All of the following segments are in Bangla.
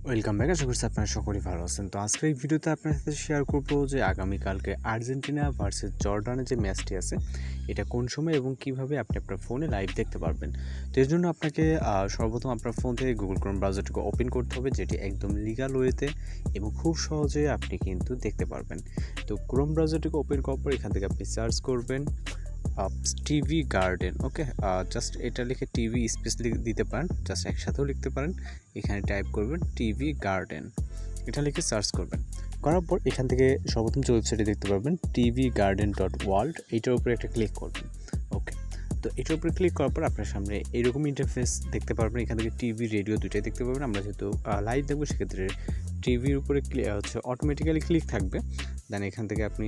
Welcome back. আশা করছি আপনারা সকলেই ভালো আছেন। তো আজকের এই ভিডিওতে আপনার সাথে শেয়ার করব যে আগামীকালকে আর্জেন্টিনা ভার্সেস জর্ডানের যে ম্যাচটি আছে এটা কোন সময় এবং কিভাবে আপনি আপনার ফোনে লাইভ দেখতে পারবেন। তো এর জন্য আপনাকে সর্বপ্রথম আপনার ফোন থেকে গুগল ক্রোম ব্রাউজারটাকে ওপেন করতে হবে, যেটি একদম লিগ্যাল ওয়েতে এবং খুব সহজে আপনি কিন্তু দেখতে পারবেন। তো ক্রোম ব্রাউজারটাকে ওপেন করার পর এখান থেকে আপনি সার্চ করবেন টিভি গার্ডেন। ওকে, জাস্ট এটা লিখে টিভি স্পেস দিতে পারেন, জাস্ট একসাথেও লিখতে পারেন। এখানে টাইপ করবেন টিভি গার্ডেন, এটা লিখে সার্চ করবেন। করার পর এখান থেকে সর্বপ্রথম যে ওয়েবসাইটে দেখতে পারবেন tvgarden.world, এইটার উপরে একটা ক্লিক করবেন। ওকে, তো এটার উপরে ক্লিক করার পর আপনার সামনে এইরকম ইন্টারফেস দেখতে পারবেন। এখান থেকে টিভি রেডিও দুইটাই দেখতে পাবেন। আমরা যেহেতু লাইভ দেখবো সেক্ষেত্রে টিভির উপরে অটোমেটিক্যালি ক্লিক থাকবে। দেন এখান থেকে আপনি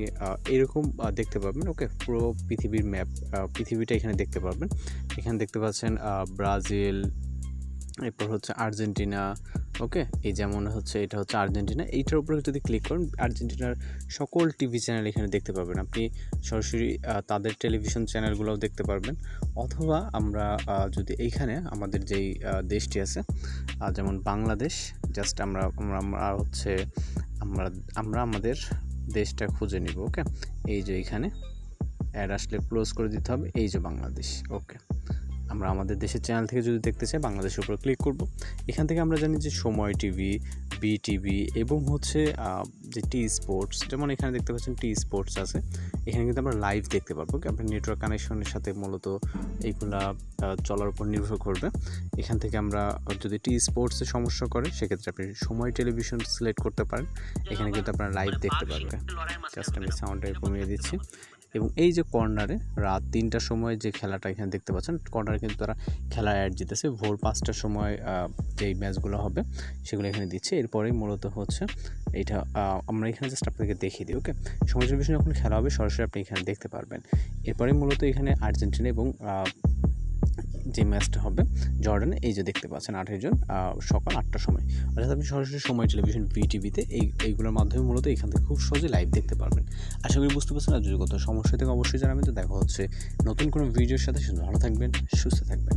এরকম দেখতে পাবেন। ওকে, পুরো পৃথিবীর ম্যাপ, পৃথিবীটা এখানে দেখতে পারবেন। এখানে দেখতে পাচ্ছেন ব্রাজিল, এরপর হচ্ছে আর্জেন্টিনা। ওকে, এই যেমন হচ্ছে এটা হচ্ছে আর্জেন্টিনা, এইটার উপরে যদি ক্লিক করেন আর্জেন্টিনার সকল টিভি চ্যানেল এখানে দেখতে পাবেন। আপনি সরাসরি তাদের টেলিভিশন চ্যানেলগুলোও দেখতে পারবেন। অথবা আমরা যদি এইখানে আমাদের যেই দেশটি আছে যেমন বাংলাদেশ, জাস্ট আমরা হচ্ছে আমরা আমাদের দেশটা খুঁজে নিব। ওকে, এই যে এইখানে অ্যাড আসলে ক্লোজ করে দিতে হবে, এই যে বাংলাদেশ। ওকে, আমরা আমাদের দেশের চ্যানেল থেকে যদি দেখতে চাই বাংলাদেশের উপর ক্লিক করব। এখান থেকে আমরা জানি যে সময় টিভি, বিটিভি এবং হচ্ছে যে টি স্পোর্টস, যেমন এখানে দেখতে পাচ্ছেন টি স্পোর্টস আছে। এখানে কিন্তু আমরা লাইভ দেখতে পারবো। আপনার নেটওয়ার্ক কানেকশনের সাথে মূলত এইগুলা চলার উপর নির্ভর করবে। এখান থেকে আমরা যদি টি স্পোর্টসের সমস্যা করে সেক্ষেত্রে আপনি সময় টেলিভিশন সিলেক্ট করতে পারেন। এখানে কিন্তু আপনারা লাইভ দেখতে পারবেন। জাস্ট আমি সাউন্ডটা কমিয়ে দিচ্ছি। এবং এই যে কর্নারে রাত 3টার সময় যে খেলাটা এখানে দেখতে পাচ্ছেন, কর্নারে কিন্তু তারা খেলা অ্যাড দিতেছে। ভোর 5টার সময় যেই ম্যাচগুলো হবে সেগুলো এখানে দিচ্ছে। এরপরেই মূলত হচ্ছে এইটা আমরা এখানে জাস্ট আপনাদেরকে দেখিয়ে দিই। ওকে, সময় টেলিভিশনে যখন খেলা হবে সরাসরি আপনি এখানে দেখতে পারবেন। এরপরেই মূলত এখানে আর্জেন্টিনা এবং যে ম্যাচটা হবে জর্ডানে, এই যে দেখতে পাচ্ছেন 28 জন সকাল 8টার সময়। অর্থাৎ আপনি সরাসরি সময় টেলিভিশন ভিটিভিতে এইগুলোর মাধ্যমে মূলত এখান থেকে খুব সহজে লাইভ দেখতে পারবেন। আশা করি বুঝতে পারছেন। আর যদি কোনো সমস্যা থেকে অবশ্যই জানাবেন। তো দেখা হচ্ছে নতুন কোনো ভিডিওর সাথে। ভালো থাকবেন, সুস্থ থাকবেন।